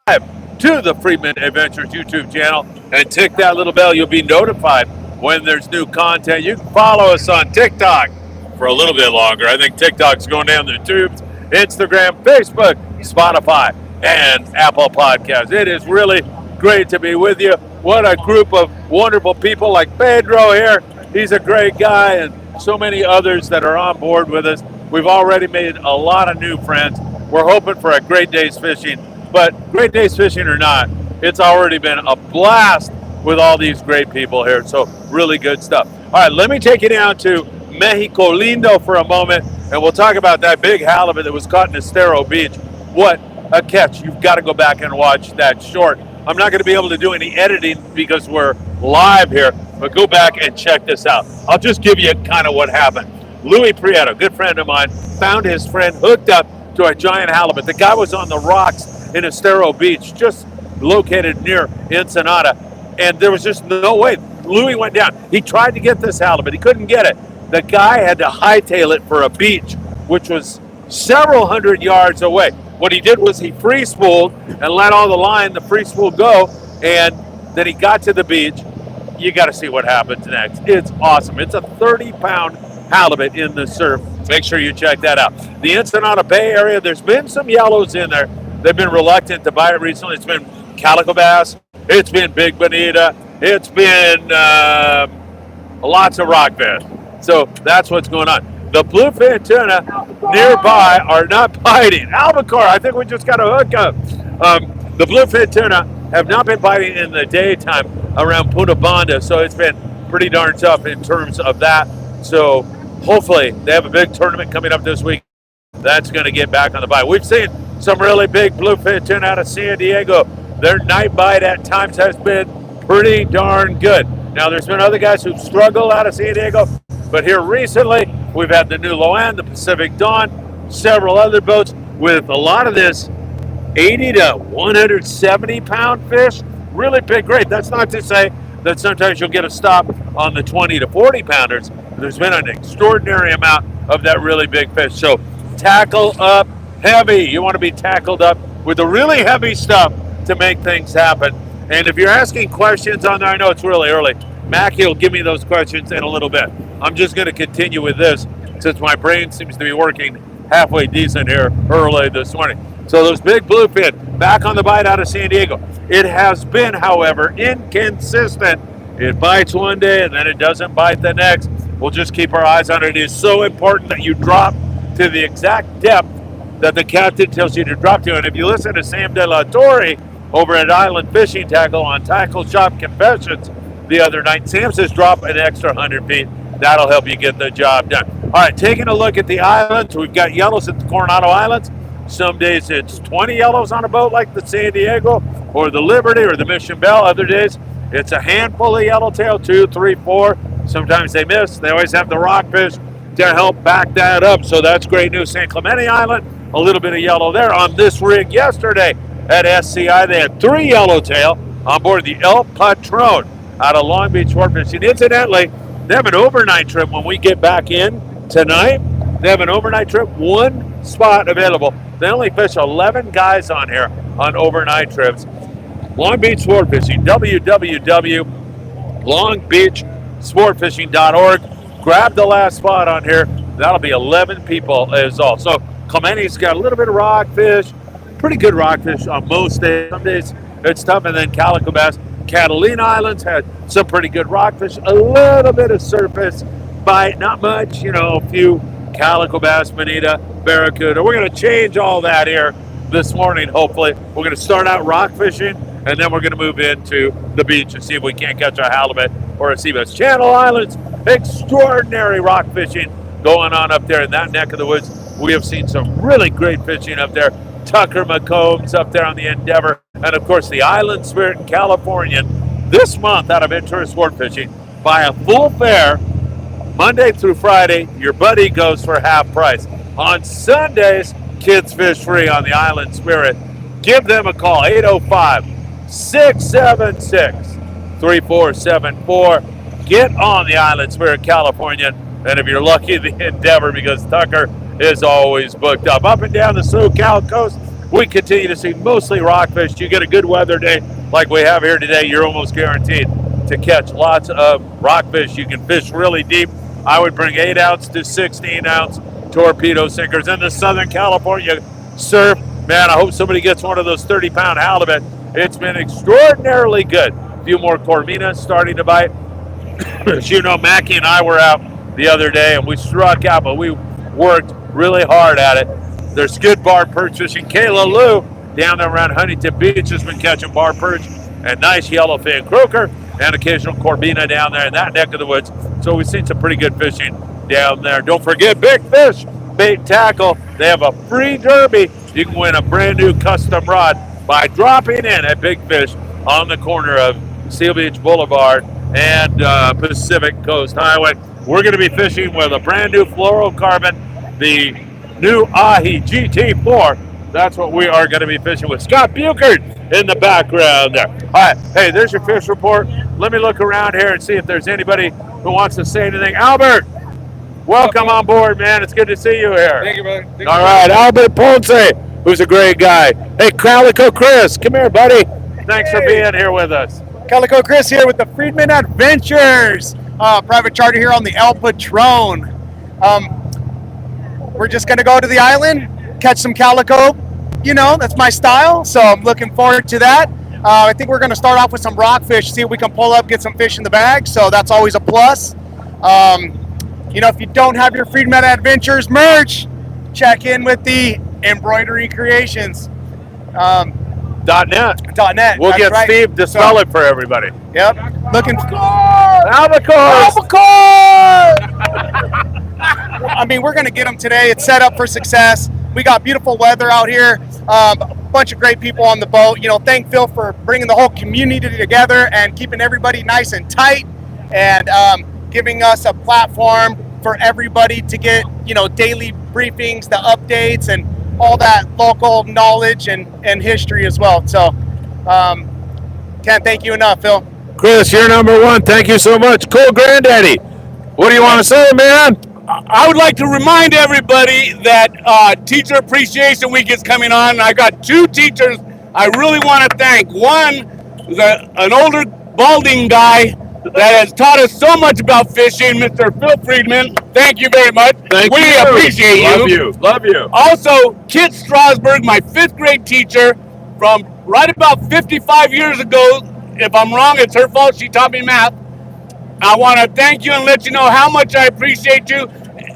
to the Friedman Adventures YouTube channel and tick that little bell. You'll be notified when there's new content. You can follow us on TikTok for a little bit longer. I think TikTok's going down the tubes. Instagram, Facebook, Spotify, and Apple Podcasts. It is really great to be with you. What a group of wonderful people like Pedro here. He's a great guy, and so many others that are on board with us. We've already made a lot of new friends. We're hoping for a great day's fishing, but great day's fishing or not, it's already been a blast with all these great people here. So really good stuff. All right, let me take you down to Mexico Lindo for a moment, and we'll talk about that big halibut that was caught in Estero Beach. What a catch. You've got to go back and watch that short. I'm not going to be able to do any editing because we're live here, but go back and check this out. I'll just give you kind of what happened. Louis Prieto, a good friend of mine, found his friend hooked up to a giant halibut. The guy was on the rocks in Estero Beach, just located near Ensenada, and there was just no way. Louis went down. He tried to get this halibut. He couldn't get it. The guy had to hightail it for a beach, which was several hundred yards away. What he did was he free spooled and let all the free spool go, and then he got to the beach. You got to see what happens next. It's awesome. It's a 30-pound halibut in the surf. Make sure you check that out. The Ensenada Bay area, there's been some yellows in there. They've been reluctant to buy it recently. It's been calico bass. It's been big bonita. It's been lots of rockfish. So that's what's going on. The bluefin tuna nearby are not biting. Albacore, I think we just got a hookup. The bluefin tuna have not been biting in the daytime around Punta Banda, so it's been pretty darn tough in terms of that. So hopefully they have a big tournament coming up this week. That's going to get back on the bite. We've seen some really big bluefin tuna out of San Diego. Their night bite at times has been pretty darn good. Now, there's been other guys who've struggled out of San Diego, but here recently, we've had the new Loan, the Pacific Dawn, several other boats with a lot of this 80 to 170 pound fish. Really big grade. That's not to say that sometimes you'll get a stop on the 20 to 40 pounders. There's been an extraordinary amount of that really big fish. So tackle up heavy. You want to be tackled up with the really heavy stuff to make things happen. And if you're asking questions on there, I know it's really early. Mackie will give me those questions in a little bit. I'm just going to continue with this since my brain seems to be working halfway decent here early this morning. So those big bluefin back on the bite out of San Diego. It has been, however, inconsistent. It bites one day and then it doesn't bite the next. We'll just keep our eyes on it. It is so important that you drop to the exact depth that the captain tells you to drop to. And if you listen to Sam De La Torre over at Island Fishing Tqckle on Tackle Shop Confessions the other night, Sam says drop an extra 100 feet. That'll help you get the job done. All right, taking a look at the islands. We've got yellows at the Coronado Islands. Some days it's 20 yellows on a boat like the San Diego or the Liberty or the Mission Belle. Other days it's a handful of yellowtail, 2, 3, 4. Sometimes they miss. They always have the rockfish to help back that up. So that's great news. San Clemente Island, a little bit of yellow there. On this rig yesterday at SCI, they had 3 yellowtail on board the El Patron out of Long Beach Sportfishing. Incidentally, they have an overnight trip when we get back in tonight. They have an overnight trip, 1 spot available. They only fish 11 guys on here on overnight trips. Long Beach Sportfishing, www.longbeachsportfishing.org. Grab the last spot on here. That'll be 11 people is all. So Clemente's got a little bit of rockfish, pretty good rockfish on most days. Some days it's tough, and then calico bass. Catalina Islands had some pretty good rockfish, a little bit of surface bite, not much, a few calico bass, bonita, barracuda. We're going to change all that here this morning, hopefully. We're going to start out rock fishing, and then we're going to move into the beach and see if we can't catch a halibut or a sea bass. Channel Islands, extraordinary rock fishing going on up there in that neck of the woods. We have seen some really great fishing up there. Tucker McCombs up there on the Endeavor, and of course the Island Spirit in California. This month out of Ventura Sport Fishing, buy a full fare Monday through Friday. Your buddy goes for half price. On Sundays, kids fish free on the Island Spirit. Give them a call, 805-676-3474. Get on the Island Spirit California, and if you're lucky, the Endeavor, because Tucker is always booked up. Up and down the SoCal coast, We continue to see mostly rockfish. You get a good weather day like we have here today, you're almost guaranteed to catch lots of rockfish. You can fish really deep. I would bring 8 ounce to 16 ounce torpedo sinkers. In the Southern California surf, man, I hope somebody gets one of those 30-pound halibut. It's been extraordinarily good. A few more corvinas starting to bite. As you know, Mackie and I were out the other day and we struck out, but we worked really hard at it. There's good bar perch fishing. Kayla Lou down there around Huntington Beach has been catching bar perch and nice yellowfin croaker and occasional corvina down there in that neck of the woods. So we've seen some pretty good fishing down there. Don't forget Big Fish Bait Tackle. They have a free derby. You can win a brand new custom rod by dropping in at Big Fish on the corner of Seal Beach Boulevard and Pacific Coast Highway. We're going to be fishing with a brand new fluorocarbon, the new Ahi GT4. That's what we are going to be fishing with. Scott Buchert in the background there. All right, hey, there's your fish report. Let me look around here and see if there's anybody who wants to say anything. Albert, welcome on board, man. It's good to see you here. Thank you, brother. All right, Albert Ponce, who's a great guy. Hey, Calico Chris, come here, buddy. Thanks for being here with us. Calico Chris here with the Friedman Adventures, private charter here on the El Patron. We're just going to go to the island, catch some calico. You know, that's my style, so I'm looking forward to that. I think we're going to start off with some rockfish, see if we can pull up, get some fish in the bag, so that's always a plus. You know, if you don't have your Friedman Adventures merch, check in with the Embroidery Creations. .net. We'll get right. Steve to spell it for everybody. Yep. Looking for Albacore. I mean, we're going to get them today. It's set up for success. We got beautiful weather out here. A bunch of great people on the boat. You know, thank Phil for bringing the whole community together and keeping everybody nice and tight and giving us a platform for everybody to get, you know, daily briefings, the updates, and all that local knowledge and history as well. So can't thank you enough, Phil. Chris, you're number one. Thank you so much. Cool Granddaddy. What do you want to say, man? I would like to remind everybody that Teacher Appreciation Week is coming on. I got 2 teachers I really want to thank. One is an older balding guy that has taught us so much about fishing, Mr. Phil Frieman. Thank you very much. We appreciate you. Love you. Also, Kit Strasberg, my 5th grade teacher from right about 55 years ago. If I'm wrong, it's her fault. She taught me math. I want to thank you and let you know how much I appreciate you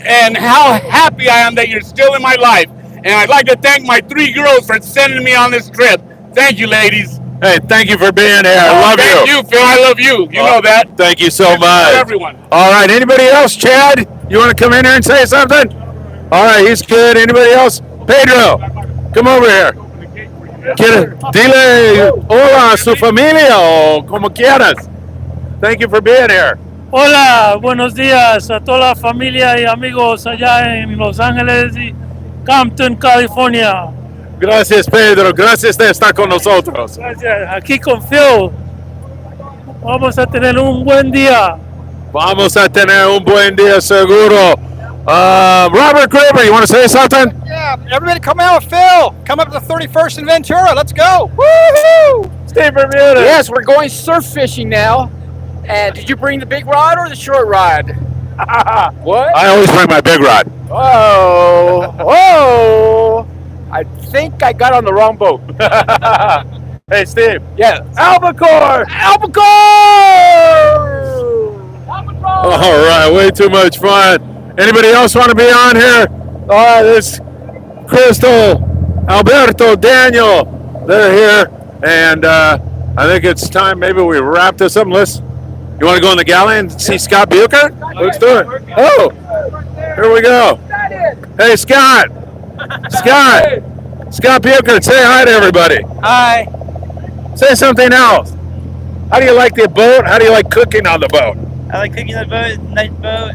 and how happy I am that you're still in my life. And I'd like to thank my 3 girls for sending me on this trip. Thank you, ladies. Hey, thank you for being here. I love you. Thank you, Phil. I love you. You know that. Thank you so much. Everyone. All right, anybody else? Chad, you want to come in here and say something? All right, he's good. Anybody else? Pedro, come over here. Dile hola a su familia o como quieras. Thank you for being here. Hola, buenos días a toda la familia y amigos allá en Los Ángeles y Compton, California. Gracias, Pedro. Gracias de estar con nosotros. Gracias. Aquí con Phil. Vamos a tener un buen día. Vamos a tener un buen día seguro. Robert Graber, you want to say something? Yeah, everybody come out with Phil. Come up to the 31st in Ventura. Let's go. Woohoo! Steve Bermuda. Yes, we're going surf fishing now. And did you bring the big rod or the short rod? What? I always bring my big rod. Oh, I think I got on the wrong boat. Hey, Steve. Yeah. Albacore! Albacore! All right, way too much fun. Anybody else want to be on here? This Crystal, Alberto, Daniel, they're here. And I think it's time maybe we wrap this up. You want to go in the galley and see Scott Buchert? Let's do it. Oh, here we go. Hey, Scott. Scott Buchert, say hi to everybody. Hi. Say something else. How do you like the boat? How do you like cooking on the boat? I like cooking on the boat. Nice boat.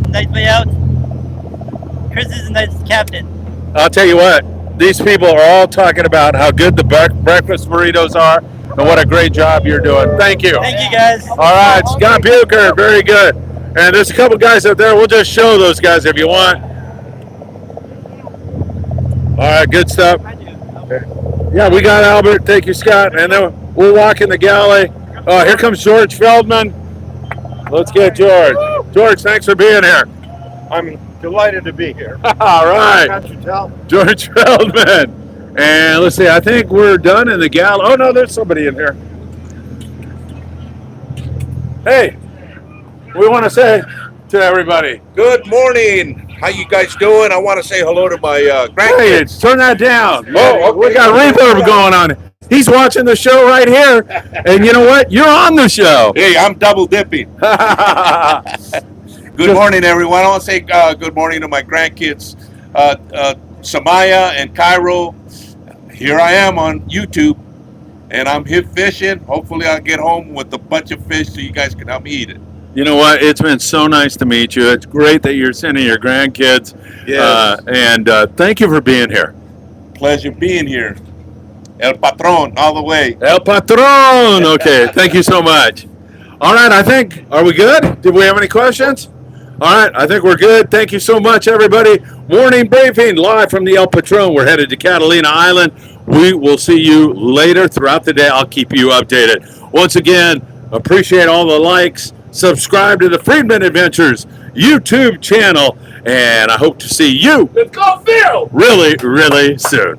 Nice layout. Chris is a nice captain. I'll tell you what. These people are all talking about how good the breakfast burritos are and what a great job you're doing. Thank you. Thank you, guys. All right, Scott Buchert, very good. And there's a couple guys up there. We'll just show those guys if you want. right, good stuff. Yeah, we got Albert. Thank you, Scott. And then we'll walk in the galley. Oh, here comes George Feldman. Let's get George. George, thanks for being here. I'm delighted to be here. All right. Can't you tell? George Feldman. And let's see, I think we're done in the galley. Oh, no, there's somebody in here. Hey, we want to say to everybody. Good morning. How you guys doing? I want to say hello to my Hey, grandkids. turn that down. Oh, okay. We got reverb going on. He's watching the show right here. And you know what? You're on the show. Hey, I'm double dipping. Good morning, everyone. I want to say good morning to my grandkids, Samaya and Cairo. Here I am on YouTube, and I'm hip fishing. Hopefully, I'll get home with a bunch of fish so you guys can help me eat it. You know what? It's been so nice to meet you. It's great that you're sending your grandkids. Yes. And thank you for being here. Pleasure being here. El Patron, all the way. El Patron. Okay, thank you so much. All right, are we good? Did we have any questions? All right, I think we're good. Thank you so much, everybody. Morning briefing live from the El Patron. We're headed to Catalina Island. We will see you later throughout the day. I'll keep you updated. Once again, appreciate all the likes. Subscribe to the Friedman Adventures YouTube channel, and I hope to see you Let's go, Phil! really, really soon.